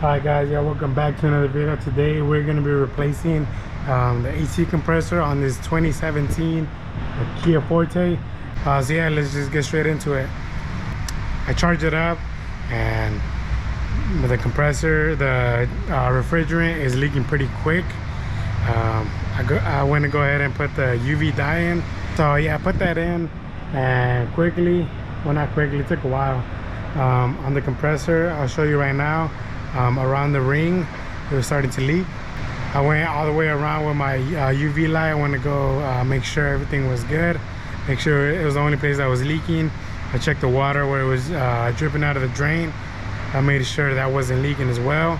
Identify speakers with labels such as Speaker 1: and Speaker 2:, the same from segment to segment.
Speaker 1: Hi guys, yeah, welcome back to another video. Today we're going to be replacing the AC compressor on this 2017 Kia Forte. So yeah, let's just get straight into it. I charged it up, and the compressor, the refrigerant is leaking pretty quick. I went to go ahead and put the UV dye in. So yeah, I put that in, and quickly, well, not quickly, it took a while. On the compressor, I'll show you right now. Around the ring, it was starting to leak. I went all the way around with my UV light. I wanted to go make sure everything was good, make sure it was the only place that was leaking. I checked the water where it was dripping out of the drain. I made sure that wasn't leaking as well.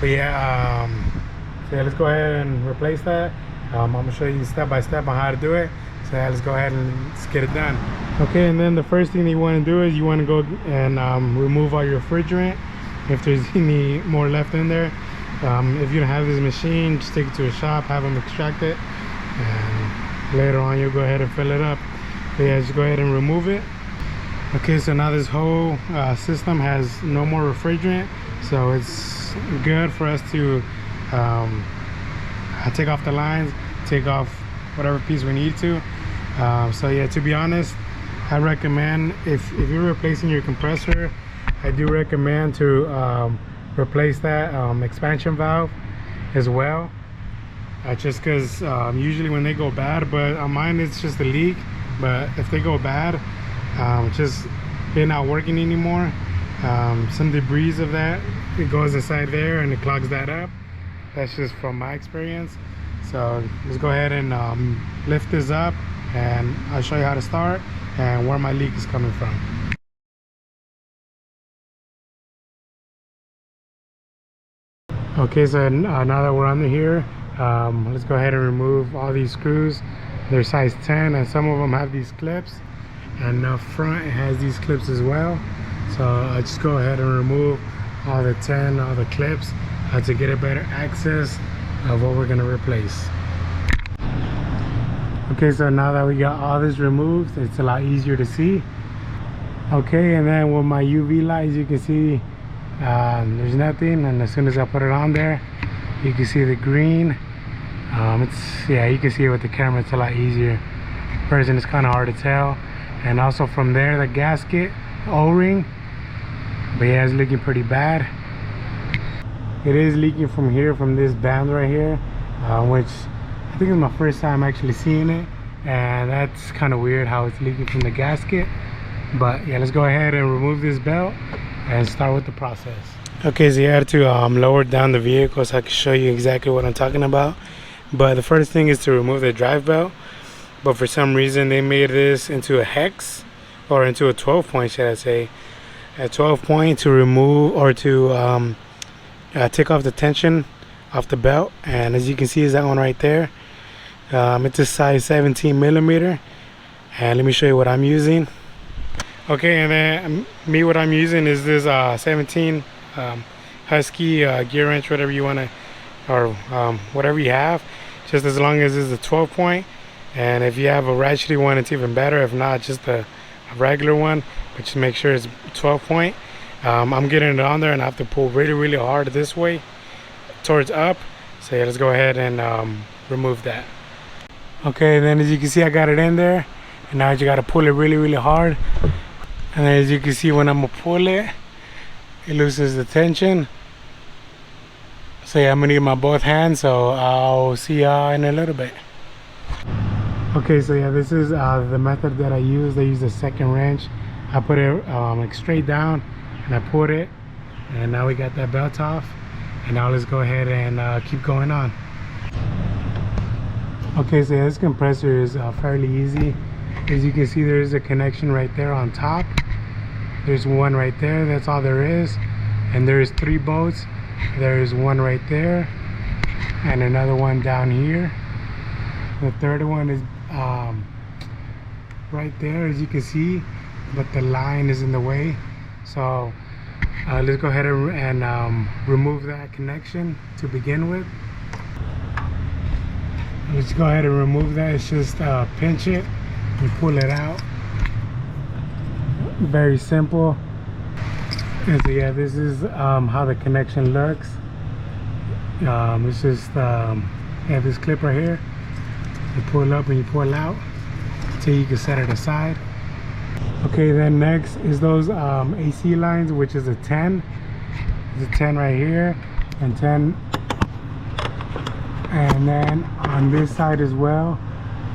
Speaker 1: But yeah, so yeah, let's go ahead and replace that. I'm gonna show you step by step on how to do it. So yeah, let's go ahead and let's get it done. Okay, and then the first thing that you want to do is you want to go and remove all your refrigerant. If there's any more left in there, if you don't have this machine, just take it to a shop, have them extract it, and later on you'll go ahead and fill it up. But yeah, just go ahead and remove it. Okay, so now this whole system has no more refrigerant, so it's good for us to take off the lines, take off whatever piece we need to. So yeah, to be honest, I recommend if you're replacing your compressor, I do recommend to replace that expansion valve as well, just because usually when they go bad, but on mine it's just a leak, but if they go bad, just they're not working anymore, some debris of that, it goes inside there and it clogs that up. That's just from my experience. So let's go ahead and lift this up, and I'll show you how to start and where my leak is coming from. Okay, so now that we're under here, let's go ahead and remove all these screws. They're size 10, and some of them have these clips, and the front it has these clips as well. So I'll just go ahead and remove all the clips to get a better access of what we're going to replace. Okay, so now that we got all this removed, it's a lot easier to see. Okay, and then with my UV light, as you can see, there's nothing, and as soon as I put it on there, you can see the green. Yeah, you can see it with the camera, it's a lot easier. In person, it's kind of hard to tell. And also from there, the gasket O-ring, but yeah, it's leaking pretty bad. It is leaking from here, from this band right here, which I think is my first time actually seeing it, and that's kind of weird how it's leaking from the gasket. But yeah, let's go ahead and remove this belt and start with the process. Okay, so you had to lower down the vehicle so I can show you exactly what I'm talking about. But the first thing is to remove the drive belt. But for some reason they made this into a hex, or into a 12 point, should I say. A 12 point to remove, or to take off the tension off the belt. And as you can see, is that one right there. It's a size 17 millimeter. And let me show you what I'm using. Okay, and then what I'm using is this 17 Husky gear wrench, whatever you want to, or whatever you have, just as long as it's a 12 point. And if you have a ratchety one, it's even better. If not, just a regular one, but just make sure it's 12 point. I'm getting it on there, and I have to pull really hard this way towards up. So yeah, let's go ahead and remove that. Okay, then as you can see, I got it in there, and now you got to pull it really hard. And then as you can see, when I'm gonna pull it, it loosens the tension. So yeah, I'm gonna need my both hands, so I'll see y'all in a little bit. Okay, so yeah, this is the method that I use. I use the second wrench. I put it like straight down, and I put it, and now we got that belt off. And now let's go ahead and keep going on. Okay, so yeah, this compressor is fairly easy. As you can see, there is a connection right there on top. There's one right there, that's all there is. And there's 3 bolts. There's one right there, and another one down here. The third one is right there, as you can see, but the line is in the way. So let's go ahead and remove that connection to begin with. Let's go ahead and remove that. It's just pinch it and pull it out. Very simple. And so yeah, this is how the connection looks. It's just you have this clip right here. You pull up and you pull out until you can set it aside. Okay, then next is those AC lines, which is a 10. There's a 10 right here and 10, and then on this side as well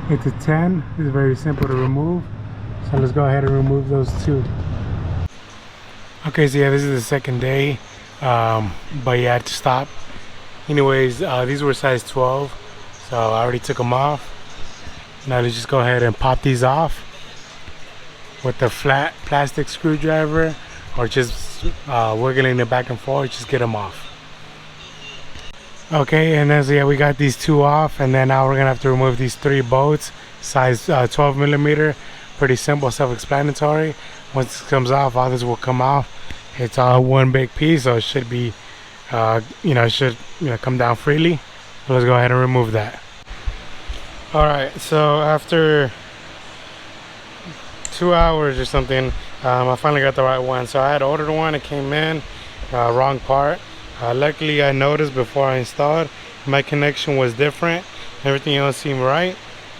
Speaker 1: it's a 10. It's very simple to remove, so let's go ahead and remove those two. Okay, so yeah, this is the second day, but yeah, I had to stop. Anyways, these were size 12, so I already took them off. Now let's just go ahead and pop these off with the flat plastic screwdriver, or just wiggling it back and forth, just get them off. Okay, and then so yeah, we got these two off, and then now we're gonna have to remove these 3 bolts, size 12 millimeter. Pretty simple, self-explanatory. Once this comes off, all this will come off. It's all one big piece, so it should be it should come down freely. So let's go ahead and remove that. All right, so after 2 hours or something, I finally got the right one. So I had ordered one, it came in wrong part. Luckily I noticed before I installed, my connection was different. Everything else seemed right,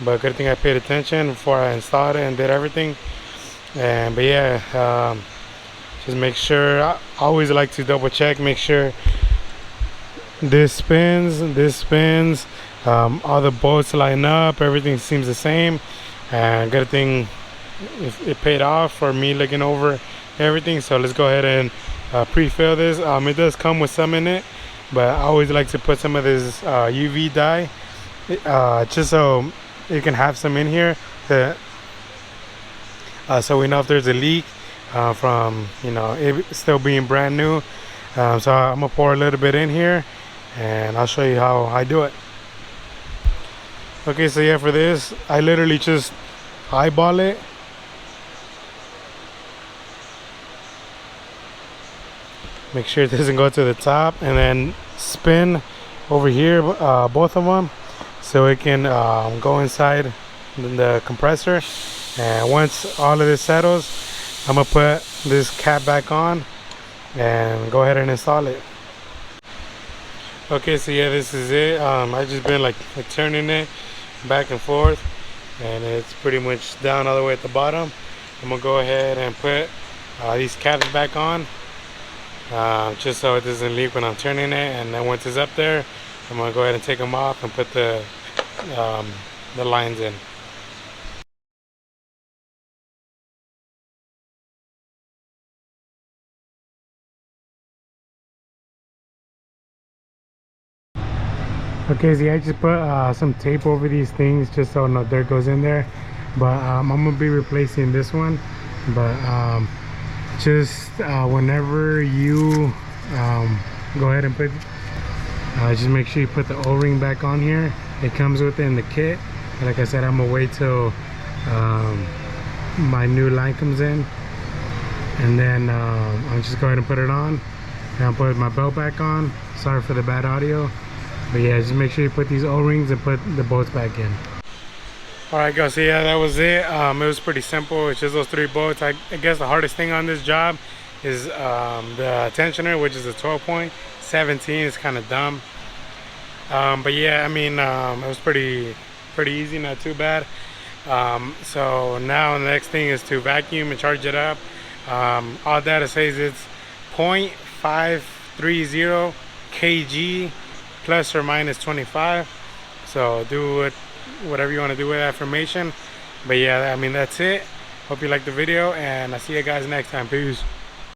Speaker 1: but good thing I paid attention before I installed it and did everything. But yeah, just make sure, I always like to double check, make sure this spins, all the bolts line up, everything seems the same. And good thing it paid off for me looking over everything. So let's go ahead and pre-fill this. It does come with some in it, but I always like to put some of this UV dye, just so you can have some in here so we know if there's a leak from it still being brand new. So I'm gonna pour a little bit in here and I'll show you how I do it. Okay, so yeah, for this I literally just eyeball it. Make sure it doesn't go to the top, and then spin over here, both of them, so it can go inside the compressor. And once all of this settles, I'm gonna put this cap back on and go ahead and install it. Okay, so yeah, this is it. I just been like turning it back and forth, and it's pretty much down all the way at the bottom. I'm gonna go ahead and put these caps back on, just so it doesn't leak when I'm turning it. And then once it's up there, I'm gonna go ahead and take them off and put the lines in. Okay, so yeah, I just put some tape over these things just so no dirt goes in there. But I'm gonna be replacing this one. But just whenever you go ahead and put just make sure you put the O-ring back on here. It comes with it in the kit. And like I said, I'm gonna wait till my new line comes in, and then I'll just go ahead and put it on, and I'll put my belt back on. Sorry for the bad audio, but yeah, just make sure you put these O-rings and put the bolts back in. Alright guys, so yeah, that was it. It was pretty simple. It's just those 3 bolts. I guess the hardest thing on this job is the tensioner, which is a 12.17. It's kind of dumb, but yeah, I mean, it was pretty easy, not too bad. So now the next thing is to vacuum and charge it up. All data says it's 0.530 kg plus or minus 25. So do it whatever you want to do with that information. But yeah, I mean, that's it. Hope you liked the video, and I'll see you guys next time. Peace.